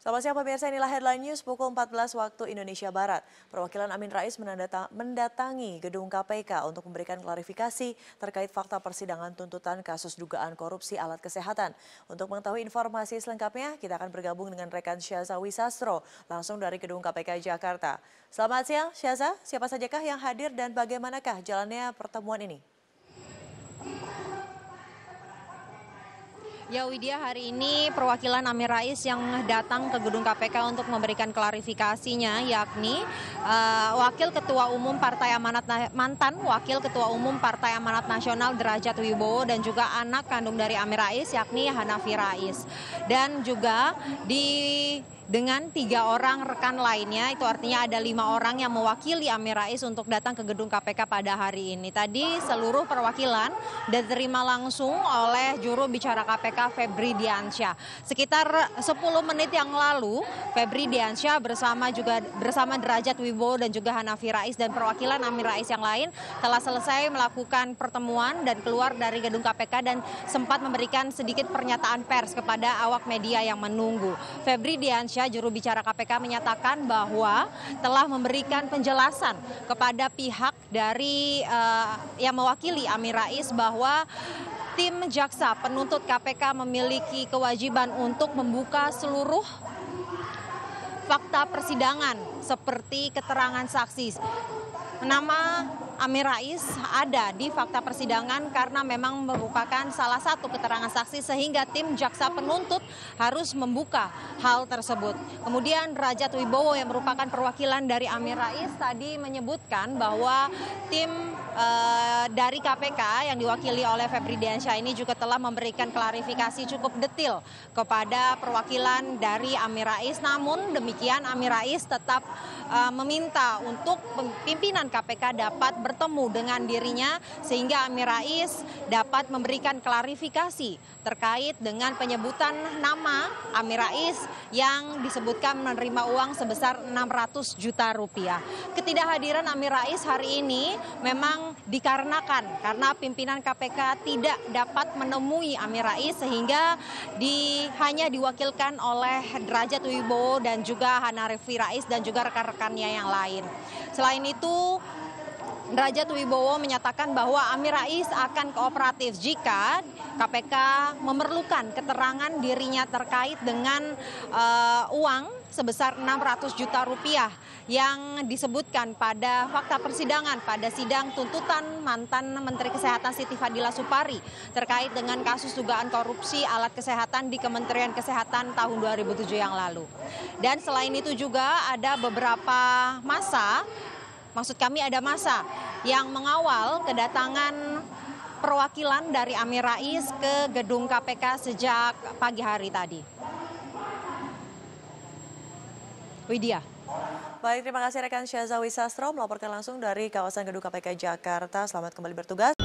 Selamat siang pemirsa, inilah headline news pukul 14 waktu Indonesia Barat. Perwakilan Amin Rais mendatangi gedung KPK untuk memberikan klarifikasi terkait fakta persidangan tuntutan kasus dugaan korupsi alat kesehatan. Untuk mengetahui informasi selengkapnya, kita akan bergabung dengan rekan Syaza Wisastro langsung dari gedung KPK Jakarta. Selamat siang Syaza, siapa sajakah yang hadir dan bagaimanakah jalannya pertemuan ini? Ya Widya, hari ini perwakilan Amin Rais yang datang ke gedung KPK untuk memberikan klarifikasinya, yakni mantan Wakil Ketua Umum Partai Amanat Nasional Derajat Wibowo dan juga anak kandung dari Amin Rais, yakni Hanafi Rais. Dan juga dengan 3 orang rekan lainnya, itu artinya ada 5 orang yang mewakili Amin Rais untuk datang ke gedung KPK pada hari ini. Tadi seluruh perwakilan diterima langsung oleh juru bicara KPK Febri Diansyah. Sekitar 10 menit yang lalu, Febri Diansyah bersama Derajat Wibowo dan juga Hanafi Rais dan perwakilan Amin Rais yang lain telah selesai melakukan pertemuan dan keluar dari gedung KPK dan sempat memberikan sedikit pernyataan pers kepada awak media yang menunggu. Febri Diansyah, juru bicara KPK, menyatakan bahwa telah memberikan penjelasan kepada pihak dari yang mewakili Amin Rais bahwa tim jaksa penuntut KPK memiliki kewajiban untuk membuka seluruh fakta persidangan seperti keterangan saksi. Nama Amin Rais ada di fakta persidangan karena memang merupakan salah satu keterangan saksi sehingga tim jaksa penuntut harus membuka hal tersebut. Kemudian Derajat Wibowo yang merupakan perwakilan dari Amin Rais tadi menyebutkan bahwa tim dari KPK yang diwakili oleh Febri Diansyah ini juga telah memberikan klarifikasi cukup detail kepada perwakilan dari Amin Rais. Namun demikian Amin Rais tetap meminta untuk pimpinan KPK dapat bertemu dengan dirinya sehingga Amin Rais dapat memberikan klarifikasi terkait dengan penyebutan nama Amin Rais yang disebutkan menerima uang sebesar 600 juta rupiah. Ketidakhadiran Amin Rais hari ini memang dikarenakan karena pimpinan KPK tidak dapat menemui Amin Rais sehingga hanya diwakilkan oleh Derajat Wibowo dan juga Hanafi Rais dan juga rekan-rekannya yang lain. Selain itu, Derajat Wibowo menyatakan bahwa Amin Rais akan kooperatif jika KPK memerlukan keterangan dirinya terkait dengan uang sebesar 600 juta rupiah yang disebutkan pada fakta persidangan pada sidang tuntutan mantan Menteri Kesehatan Siti Fadila Supari terkait dengan kasus dugaan korupsi alat kesehatan di Kementerian Kesehatan tahun 2007 yang lalu. Dan selain itu juga ada beberapa massa yang mengawal kedatangan perwakilan dari Amin Rais ke gedung KPK sejak pagi hari tadi. Widya. Baik, terima kasih rekan Syaza Wisastro melaporkan langsung dari kawasan gedung KPK Jakarta. Selamat kembali bertugas.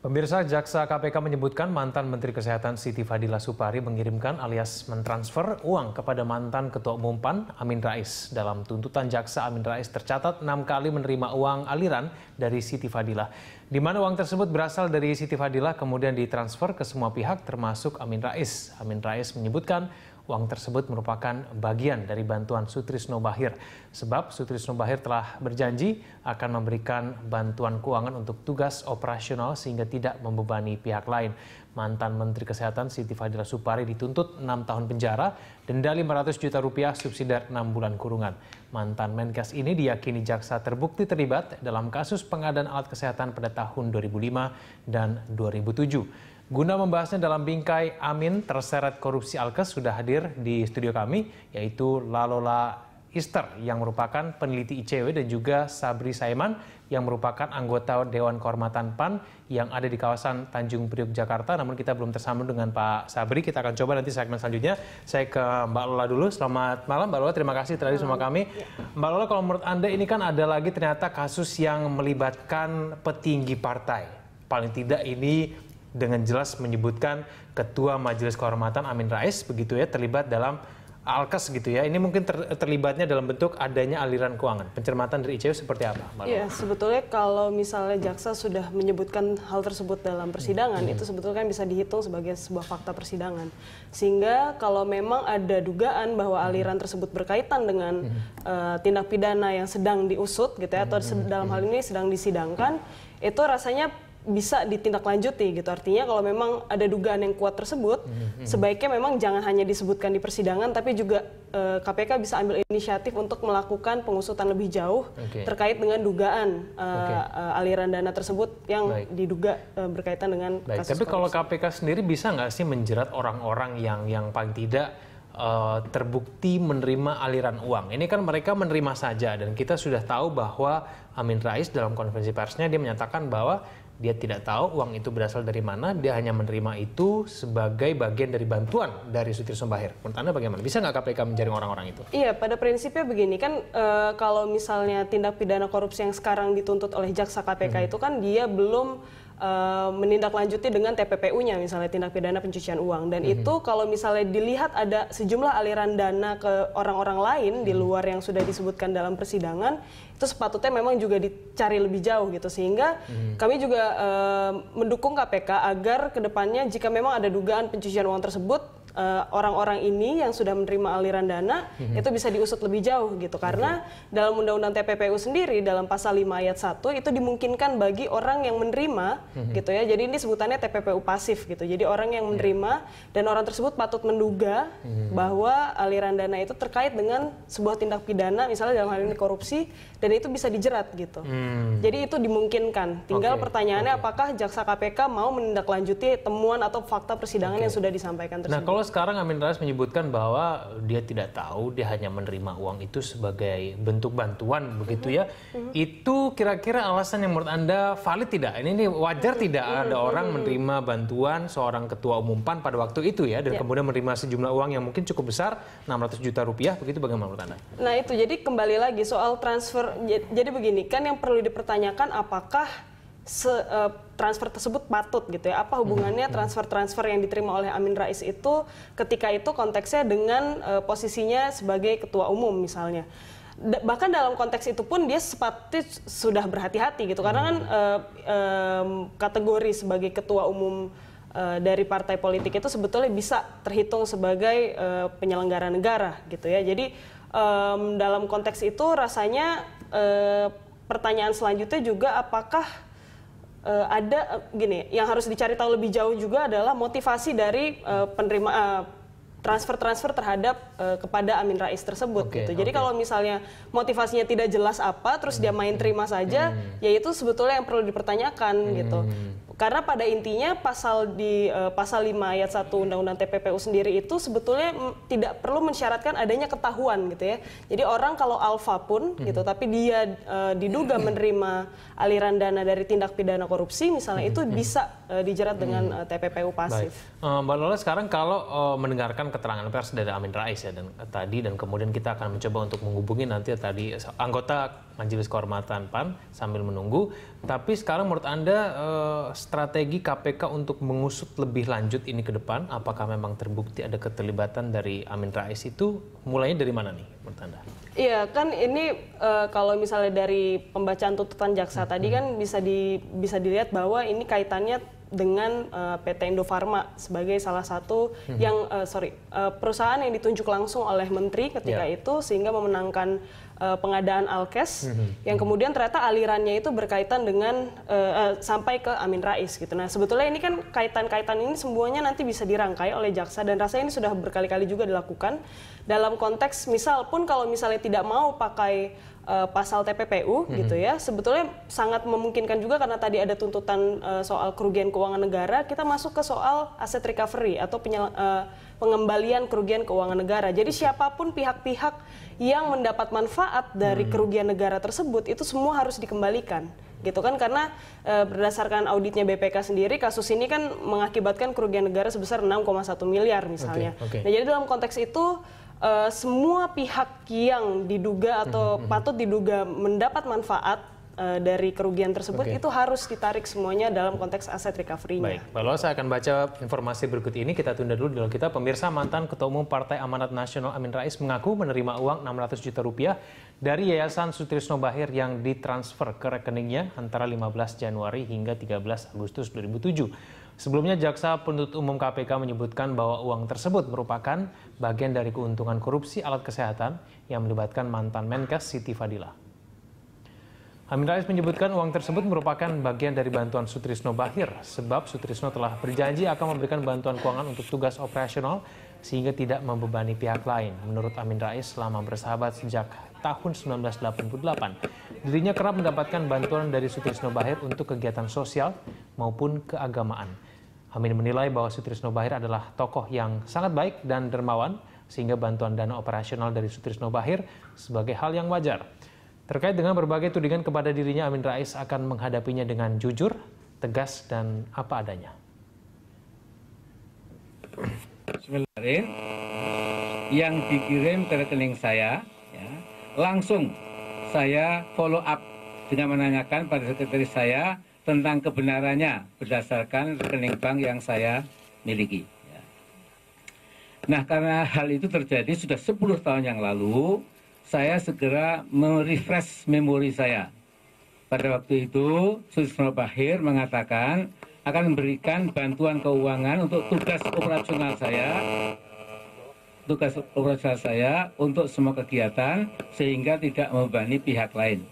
Pemirsa, Jaksa KPK menyebutkan mantan Menteri Kesehatan Siti Fadila Supari mengirimkan alias mentransfer uang kepada mantan Ketua Umum PAN Amin Rais. Dalam tuntutan jaksa, Amin Rais tercatat 6 kali menerima uang aliran dari Siti Fadila. Di mana uang tersebut berasal dari Siti Fadila kemudian ditransfer ke semua pihak termasuk Amin Rais. Amin Rais menyebutkan uang tersebut merupakan bagian dari bantuan Sutrisno Bachir. Sebab Sutrisno Bachir telah berjanji akan memberikan bantuan keuangan untuk tugas operasional sehingga tidak membebani pihak lain. Mantan Menteri Kesehatan Siti Fadila Supari dituntut 6 tahun penjara, denda 500 juta rupiah, subsidiar 6 bulan kurungan. Mantan Menkes ini diyakini jaksa terbukti terlibat dalam kasus pengadaan alat kesehatan pada tahun 2005 dan 2007. Guna membahasnya dalam bingkai Amin terseret korupsi Alkes sudah hadir di studio kami, yaitu Lalola Ister yang merupakan peneliti ICW dan juga Sabri Saiman yang merupakan anggota Dewan Kehormatan PAN yang ada di kawasan Tanjung Priok, Jakarta. Namun kita belum tersambung dengan Pak Sabri, kita akan coba nanti segmen selanjutnya. Saya ke Mbak Lola dulu. Selamat malam Mbak Lola, terima kasih telah bersama kami. Mbak Lola, kalau menurut Anda ini kan ada lagi ternyata kasus yang melibatkan petinggi partai. Paling tidak ini dengan jelas menyebutkan Ketua Majelis Kehormatan Amin Rais begitu ya terlibat dalam Alkes gitu ya, ini mungkin terlibatnya dalam bentuk adanya aliran keuangan. Pencermatan dari ICW seperti apa, Mbak? Iya, sebetulnya kalau misalnya jaksa sudah menyebutkan hal tersebut dalam persidangan, itu sebetulnya kan bisa dihitung sebagai sebuah fakta persidangan. Sehingga kalau memang ada dugaan bahwa aliran tersebut berkaitan dengan tindak pidana yang sedang diusut gitu ya, atau dalam hal ini sedang disidangkan, itu rasanya bisa ditindaklanjuti gitu. Artinya kalau memang ada dugaan yang kuat tersebut, sebaiknya memang jangan hanya disebutkan di persidangan, tapi juga KPK bisa ambil inisiatif untuk melakukan pengusutan lebih jauh terkait dengan dugaan aliran dana tersebut yang diduga berkaitan dengan kasus Tapi kalau korupsi. KPK sendiri bisa nggak sih menjerat orang-orang yang paling tidak terbukti menerima aliran uang? Ini kan mereka menerima saja, dan kita sudah tahu bahwa Amin Rais dalam konferensi persnya dia menyatakan bahwa dia tidak tahu uang itu berasal dari mana, dia hanya menerima itu sebagai bagian dari bantuan dari Sutrisno Bachir. Menurut Anda bagaimana? Bisa nggak KPK menjaring orang-orang itu? Iya, pada prinsipnya begini kan, kalau misalnya tindak pidana korupsi yang sekarang dituntut oleh jaksa KPK itu kan dia belum menindaklanjuti dengan TPPU-nya, misalnya tindak pidana pencucian uang. Dan itu kalau misalnya dilihat ada sejumlah aliran dana ke orang-orang lain di luar yang sudah disebutkan dalam persidangan, itu sepatutnya memang juga dicari lebih jauh gitu. Sehingga kami juga mendukung KPK agar kedepannya jika memang ada dugaan pencucian uang tersebut, orang-orang ini yang sudah menerima aliran dana itu bisa diusut lebih jauh gitu. Karena dalam Undang-Undang TPPU sendiri dalam pasal 5 ayat 1 itu dimungkinkan bagi orang yang menerima gitu ya. Jadi ini sebutannya TPPU pasif gitu. Jadi orang yang menerima dan orang tersebut patut menduga bahwa aliran dana itu terkait dengan sebuah tindak pidana, misalnya dalam hal ini korupsi, dan itu bisa dijerat gitu. Jadi itu dimungkinkan. Tinggal pertanyaannya apakah jaksa KPK mau menindaklanjuti temuan atau fakta persidangan yang sudah disampaikan tersebut. Nah, kalau sekarang Amin Rais menyebutkan bahwa dia tidak tahu, dia hanya menerima uang itu sebagai bentuk bantuan begitu ya. Itu kira-kira alasan yang menurut Anda valid tidak? Ini wajar tidak ada orang menerima bantuan seorang ketua umum PAN pada waktu itu ya, dan kemudian menerima sejumlah uang yang mungkin cukup besar, 600 juta rupiah, begitu bagaimana menurut Anda? Nah itu, jadi kembali lagi soal transfer, jadi begini, kan yang perlu dipertanyakan apakah transfer tersebut patut gitu ya. Apa hubungannya transfer-transfer yang diterima oleh Amin Rais itu ketika itu konteksnya dengan posisinya sebagai ketua umum misalnya. Bahkan dalam konteks itu pun dia sepatutnya sudah berhati-hati gitu. Karena kan kategori sebagai ketua umum dari partai politik itu sebetulnya bisa terhitung sebagai penyelenggara negara gitu ya. Jadi dalam konteks itu rasanya pertanyaan selanjutnya juga apakah ada gini, yang harus dicari tahu lebih jauh juga adalah motivasi dari penerima transfer-transfer terhadap kepada Amin Rais tersebut gitu. Jadi kalau misalnya motivasinya tidak jelas apa, terus dia main terima saja, ya itu sebetulnya yang perlu dipertanyakan gitu. Karena pada intinya pasal 5 ayat 1 Undang-Undang TPPU sendiri itu sebetulnya tidak perlu mensyaratkan adanya ketahuan gitu ya. Jadi orang kalau alfa pun gitu, tapi dia diduga menerima aliran dana dari tindak pidana korupsi misalnya, itu bisa dijerat dengan TPPU pasif. Mbak Lola, sekarang kalau mendengarkan keterangan pers dari Amin Rais ya, dan kemudian kita akan mencoba untuk menghubungi nanti tadi anggota Majelis Kehormatan PAN sambil menunggu. Tapi sekarang menurut Anda strategi KPK untuk mengusut lebih lanjut ini ke depan, apakah memang terbukti ada keterlibatan dari Amin Rais itu, mulainya dari mana nih menurut Anda? Iya kan ini kalau misalnya dari pembacaan tuntutan jaksa tadi kan bisa dilihat bahwa ini kaitannya dengan PT Indofarma sebagai salah satu perusahaan yang ditunjuk langsung oleh menteri ketika itu sehingga memenangkan pengadaan Alkes yang kemudian ternyata alirannya itu berkaitan dengan sampai ke Amin Rais gitu. Nah sebetulnya ini kan kaitan-kaitan ini semuanya nanti bisa dirangkai oleh jaksa, dan rasanya ini sudah berkali-kali juga dilakukan dalam konteks misal pun kalau misalnya tidak mau pakai pasal TPPU gitu ya, sebetulnya sangat memungkinkan juga karena tadi ada tuntutan soal kerugian keuangan negara, kita masuk ke soal asset recovery atau pengembalian kerugian keuangan negara. Jadi siapapun pihak-pihak yang mendapat manfaat dari kerugian negara tersebut itu semua harus dikembalikan gitu kan, karena berdasarkan auditnya BPK sendiri kasus ini kan mengakibatkan kerugian negara sebesar 6,1 miliar misalnya. Nah jadi dalam konteks itu semua pihak yang diduga atau patut diduga mendapat manfaat dari kerugian tersebut itu harus ditarik semuanya dalam konteks aset recovery-nya. Baik, lalu saya akan baca informasi berikut ini. Kita tunda dulu dialog kita. Pemirsa, mantan Ketua Umum Partai Amanat Nasional Amin Rais mengaku menerima uang 600 juta rupiah dari Yayasan Sutrisno Bachir yang ditransfer ke rekeningnya antara 15 Januari hingga 13 Agustus 2007. Sebelumnya, Jaksa Penuntut Umum KPK menyebutkan bahwa uang tersebut merupakan bagian dari keuntungan korupsi alat kesehatan yang melibatkan mantan Menkes Siti Fadila. Amin Rais menyebutkan uang tersebut merupakan bagian dari bantuan Sutrisno Bachir, sebab Sutrisno telah berjanji akan memberikan bantuan keuangan untuk tugas operasional sehingga tidak membebani pihak lain. Menurut Amin Rais, selama bersahabat sejak tahun 1988, dirinya kerap mendapatkan bantuan dari Sutrisno Bachir untuk kegiatan sosial maupun keagamaan. Amin menilai bahwa Sutrisno Bachir adalah tokoh yang sangat baik dan dermawan, sehingga bantuan dana operasional dari Sutrisno Bachir sebagai hal yang wajar. Terkait dengan berbagai tudingan kepada dirinya, Amin Rais akan menghadapinya dengan jujur, tegas, dan apa adanya. Bismillahirrahmanirrahim. Yang dikirim ke rekening saya, ya, langsung saya follow up dengan menanyakan pada sekretaris saya tentang kebenarannya berdasarkan rekening bank yang saya miliki. Ya. Nah, karena hal itu terjadi sudah 10 tahun yang lalu, saya segera merefresh memori saya. Pada waktu itu, Sutrisno Bachir mengatakan akan memberikan bantuan keuangan untuk tugas operasional saya untuk semua kegiatan sehingga tidak membebani pihak lain.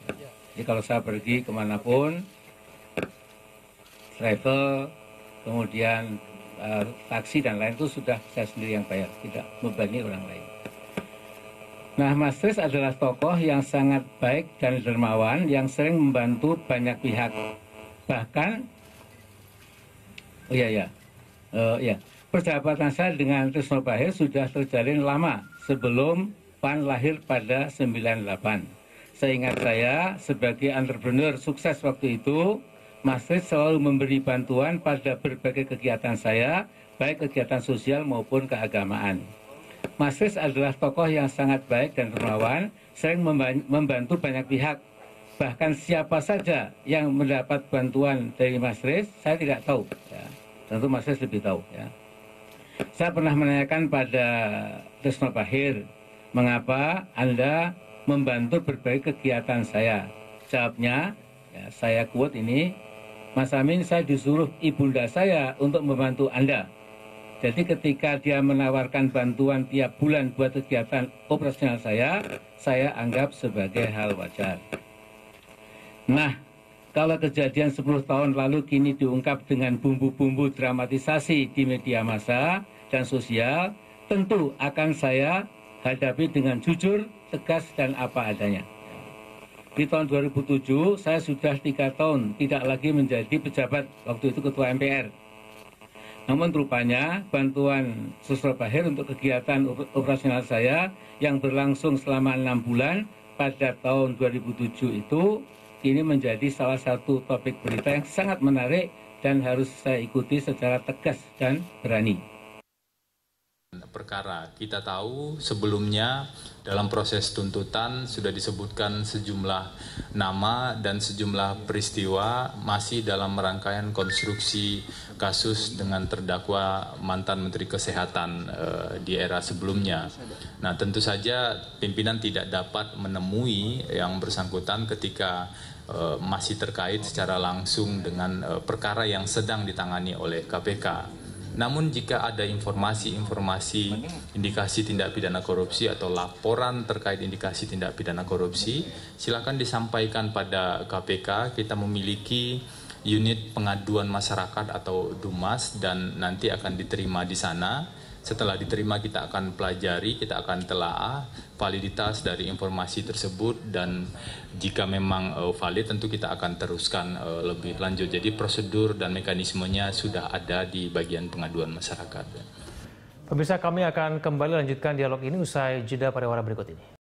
Jadi kalau saya pergi kemanapun, travel, kemudian taksi dan lain itu sudah saya sendiri yang bayar, tidak membebani orang lain. Nah, Mas Rais adalah tokoh yang sangat baik dan dermawan yang sering membantu banyak pihak. Bahkan, persahabatan saya dengan Sutrisno Bachir sudah terjalin lama sebelum PAN lahir pada 98. Seingat saya, sebagai entrepreneur sukses waktu itu, Mas Rais selalu memberi bantuan pada berbagai kegiatan saya, baik kegiatan sosial maupun keagamaan. Mas Rais adalah tokoh yang sangat baik dan dermawan, sering membantu banyak pihak. Bahkan siapa saja yang mendapat bantuan dari Mas Rais, saya tidak tahu. Ya. Tentu Mas Rais lebih tahu. Ya. Saya pernah menanyakan pada Sutrisno Bachir, mengapa Anda membantu berbagai kegiatan saya? Jawabnya, ya, saya quote ini, Mas Amin, saya disuruh ibunda saya untuk membantu Anda. Jadi ketika dia menawarkan bantuan tiap bulan buat kegiatan operasional saya anggap sebagai hal wajar. Nah, kalau kejadian 10 tahun lalu kini diungkap dengan bumbu-bumbu dramatisasi di media massa dan sosial, tentu akan saya hadapi dengan jujur, tegas, dan apa adanya. Di tahun 2007, saya sudah 3 tahun tidak lagi menjadi pejabat, waktu itu Ketua MPR. Namun rupanya bantuan Sutrisno Bachir untuk kegiatan operasional saya yang berlangsung selama 6 bulan pada tahun 2007 itu ini menjadi salah satu topik berita yang sangat menarik dan harus saya ikuti secara tegas dan berani. Perkara kita tahu sebelumnya dalam proses tuntutan sudah disebutkan sejumlah nama dan sejumlah peristiwa masih dalam rangkaian konstruksi kasus dengan terdakwa mantan Menteri Kesehatan di era sebelumnya. Nah, tentu saja pimpinan tidak dapat menemui yang bersangkutan ketika masih terkait secara langsung dengan perkara yang sedang ditangani oleh KPK. Namun jika ada informasi-informasi indikasi tindak pidana korupsi atau laporan terkait indikasi tindak pidana korupsi, silakan disampaikan pada KPK. Kita memiliki unit pengaduan masyarakat atau DUMAS dan nanti akan diterima di sana. Setelah diterima kita akan pelajari, kita akan telaah validitas dari informasi tersebut dan jika memang valid tentu kita akan teruskan lebih lanjut. Jadi prosedur dan mekanismenya sudah ada di bagian pengaduan masyarakat. Pemirsa, kami akan kembali lanjutkan dialog ini usai jeda pada warna berikut ini.